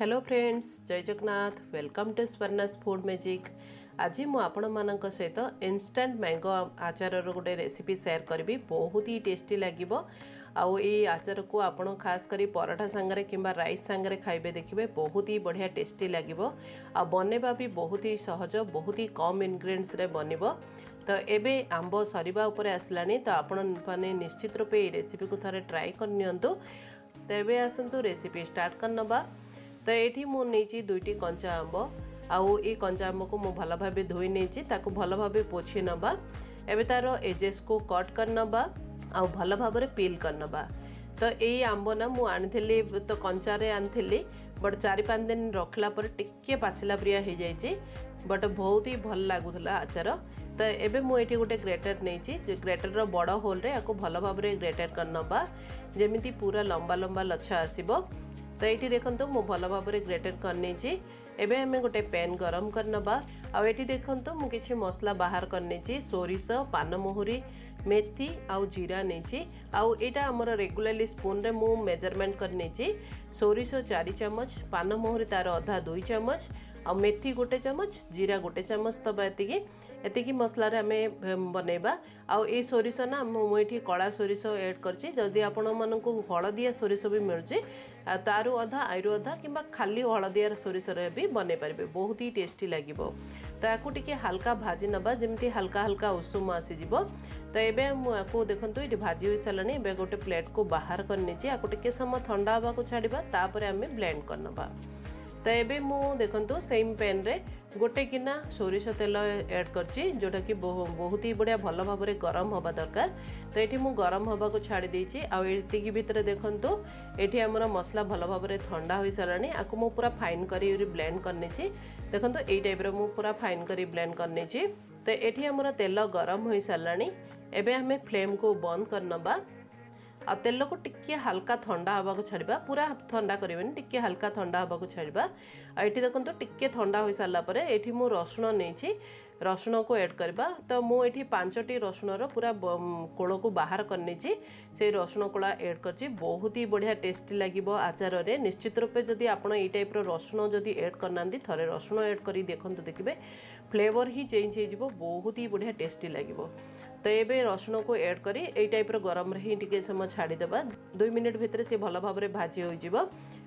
Hello friends, जय Jagannath. Welcome to Swarna's food magic. आज मु आपण मानक सहित इंस्टेंट मैंगो आचार गोटे रेसिपी शेयर करी। बहुत ही टेस्टी लगे। आउ ये आचार को आपण खास करी पराठा सांगरे किंबा राइस सांगरे खाइबे देखिबे बहुत ही बढ़िया टेस्टी लगे। आ बनेबा भी बहुत ही सहज, बहुत ही कम इनग्रेडिएंट्स रे बनिबो। तो एबे आंब सरीबा उपरे आसलानी, तो आपण माने निश्चित रूपे ये रेसिपी को थरे ट्राई कर नियंतु। तो एबे आसंतु रेसिपी स्टार्ट करनबा। तो ये मुझे दुईटी कंचा आंब आउ ये कंचा आंब को मुझे भल भाव धोई नहीं ताकू भल भाव पोछि नबा। एबे तार एजेस को कट कर नबा आउ भल भाव पील कर नबा। तो ये आंब ना मु आनी तो कंचारे आनी बट 4-5 दिन रखला पर टिके पाचिला प्रिया हो जाइए, बट बहुत ही भल लगुला आचार। तो एबे मु एठी गोटे ग्रेटर नहीं, ग्रेटर बड़ होल रे आपको भल भाव ग्रेटर कर नबा जेमिति पूरा लंबा लंबा लच्छा आसीबो। तो ये देखो मु भल भाव ग्रेटर करनी। एबे हमें गोटे पैन गरम करनबा। आउ ये देखो मु किछि मसला बाहर करनी। सोरिष, पानमहुरी, मेथी आउ जीरा नहीं। आउ एटा हमर रेगुलरली स्पून रे मु मेजरमेंट करनी। सोरिष 4 चमच, पानमहुरी तार अधा 2 चमच, आ मेथी 1 चमच, जीरा 1 चमच तबा एतिकी मसला रे हमें बनैबा। आउ ए सोरिष ना मुठी कला सोरिष ऐड करछि। जदि आपण मानकु हळदिया सोरिष भी मिलुछि तारु अधा आइरु अधा किंबा खाली हळदिया सोरिष रे भी बनै परिबे, बहुत ही टेस्टी लागिबो। तो याकू टिके हल्का भाजी नबा जेमती हल्का हल्का उषुम आसी जिवो। तो एबे मुझे देखो ये भाजी हो सारे। एबे गोटे प्लेट को बाहर करनी। याकू टिके समय ठंडा हवा को छाड़िबा, तापर आमे ब्लेंड करनबा। तो एबे मु देखंतु सेम पैन रे गोटे किना सोरिष तेल ऐड करछि, जोटा कि बहुत ही बढ़िया भल भाव गरम हवा दरकार। तो ये मु गरम हवा को छाड़ी देछि। आ एतिकी भितर देखंतु एठी हमर मसला भल भाव ठंडा हो सारानी। आकु मु पूरा फाइन करी ब्लेंड करनी। देखंतु एई टाइप रो मु पूरा फाइन करी ब्लेंड करनी। तो एठी हमर तेल गरम हो सारानी। एबे हमें फ्लेम को बंद करनबा। आ तेल को टिके हल्का ठंडा हवा को छाड़िबा, पूरा ठंडा करिबेनी, टिके हल्का ठंडा हवा को छाड़िबा। आ एठी देखंतु टिके ठंडा हो सारला परे एठी मु रसुण नेछि, रसुण को ऐड करबा। तो मु एठी 5टी रसुण रो पूरा कोळ को बाहर करनी। से रसुण कोळा ऐड करछि, बहुत ही बढ़िया टेस्टी लागिबो आचार रे। निश्चित रूपे जदि आपण ई टाइप रो रसुण जदि ऐड करनांदी, थरे रसुण ऐड करी देखंतु, देखिबे फ्लेवर ही चेंज हो जिवो, बहुत ही बढ़िया टेस्टी लागिबो। तो ये रसुण को ऐड करी एई टाइप रो गरम रे ही टिके समय छाड़ी देबा। 2 मिनिट भितर से भल भाव भाजी हो जिवो।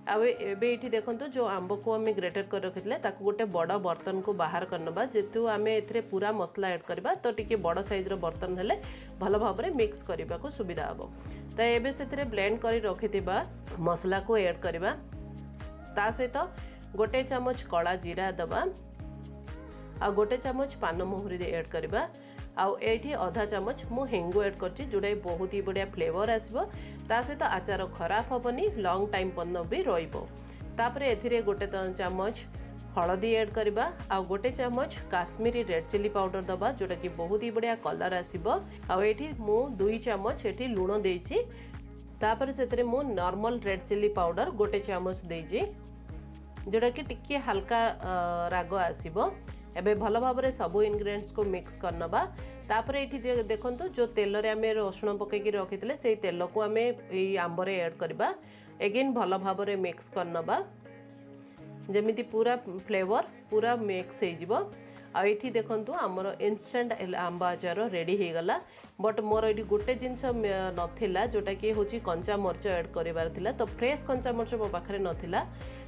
आ एबे एठी देखंतु जो आंब को आमे ग्रेटर कर रखितले ताकू गोटे बड़ बर्तन को बाहर करनबा। जेतु आमे एथरे पूरा मसला ऐड करबा, तो टिके बड़ साइज रो बर्तन हेले भल भाव मिक्स करबा को सुविधा हबो। तो एबे सेथरे ब्लेंड करी रखितिबा मसला को ऐड करबा। ता सहित गोटे चमच कला जीरा दबा, आ गोटे चमच पानमहुरी ऐड करबा। आउ एठी आधा चमच मु हेंगु ऐड करछि, जोडा बहुत ही बढ़िया फ्लेवर आसीबो। ता सहित आचार खराब हबनी, लॉन्ग टाइम पन्न भी रहिबो। तापरे एथिरे गोटे चमच हळदी ऐड करबा। आ गोटे चमच काश्मीरी रेड चिली पाउडर दबा, जोटा कि बहुत ही बढ़िया कलर आसीबो। आ एठी मु 2 चमच एठी लूण देछि। तापरे सेतरे मु नॉर्मल रेड चिली पाउडर गोटे चमच देछि, जोटा कि टिके हल्का राग आसीबो। एबे भल भाव सब इनग्रेडिएंट्स को मिक्स करनबा। तापर एठी देखंतु जो तेल रे आमे रसुण पकेकी रखितले सेई तेल को आमे एई आंबरे ऐड करबा। अगेन भल भाव मिक्स करनबा जेमिति पूरा फ्लेवर पूरा मिक्स हो जिवो। आ एठी देखंतु हमर इंस्टेंट आंब आचार रेडी हो गला। बट मोर एठी गोटे जिंस नथिला, जोटा कि होची कंचा मरच ऐड करिवार थिला। तो फ्रेश कंचा मरच मो पाखरे नथिला,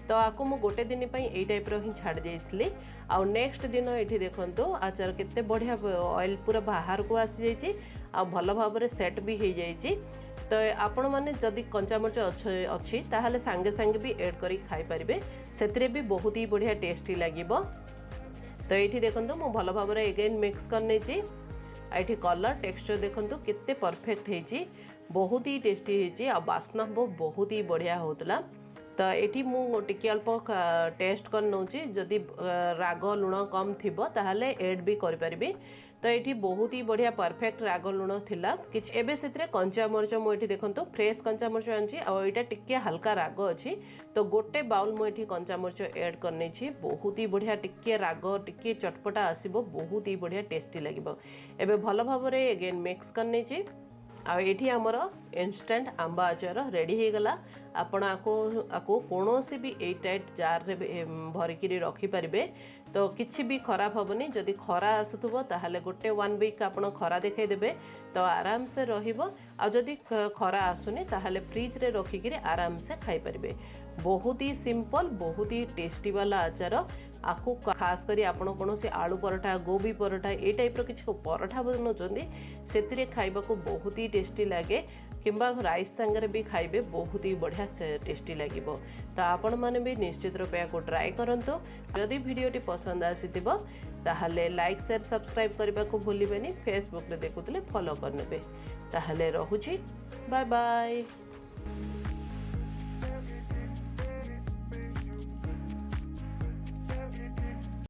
तो आकु मु गोटे दिन पई एई टाइप रो ही छाड़ देइथिली। आ नेक्स्ट दिन एठी देखंतु आचार केते बढ़िया ऑयल पूरा बाहर को आसी जाइछि, आ भल भाव सेट भी हो जाइछि। तो आपण माने जदि कंचा मरच अछि ताहाले संगे संगे भी ऐड करी खाइ परिबे, सेतरे भी बहुत ही बढ़िया टेस्टी लागिबो। तो ये देखो मु भल भाव एगेन मिक्स करने। ये कलर टेक्सचर देखो केते परफेक्ट है, बहुत ही टेस्टी है। आ बास्ना बहुत ही बढ़िया होतला। तो ये मु टिके अल्प टेस्ट कर नौची, जदि राग लुण कम थिबो ताहाले ऐड भी करि परिबे। तो ये बहुत ही बढ़िया परफेक्ट राग लुण थिला किछ। एबे सेतरे कंचा मरच मु एठी देखंतु फ्रेश कंचा मरच आनछि, आ एटा टिके हल्का राग अछि। तो गोटे बाउल मु एठी कंचा मरच ऐड करने छी। बहुत ही बढ़िया टिके राग टिके चटपटा आसीबो, बहुत ही बढ़िया टेस्टी लागिबो। एबे भल भाव रे अगेन मिक्स करने छी। आठी आमर इनस्टांट आंब आचार रेडी हो गला। आपण आपको कौन सी भी ए टाइट जार रे भरिक रखिपारे तो किसी भी खराब हेनी। जदि खरा आसुव ताहले गोटे 1 वीक आप खरा देखईदेवे तो आराम से रहिबो। आ जदि खरा आसुनी ताहले फ्रिज रे रखिक आराम से खाई पारिबे। बहुत ही सिंपल बहुत ही टेस्टी वाला आचार। आपको खास करी आपण कौन से आलू पराठा गोभी पराठा ए टाइप किसी पराठा बनाऊँच से खाइबा को बहुत ही टेस्टी लगे किंबा राइस सांगरे भी खाइबे बहुत ही बढ़िया टेस्टी लगे। तो आपण मैंने भी निश्चित रूपे को ट्राए करंतु। जदि वीडियोटी पसंद आसीथिबो ताहले लाइक शेयर सब्सक्राइब करने को भूलिबेनी। फेसबुक रे देखुतले फॉलो करनेबे। ताहले रहुची बाय बाय।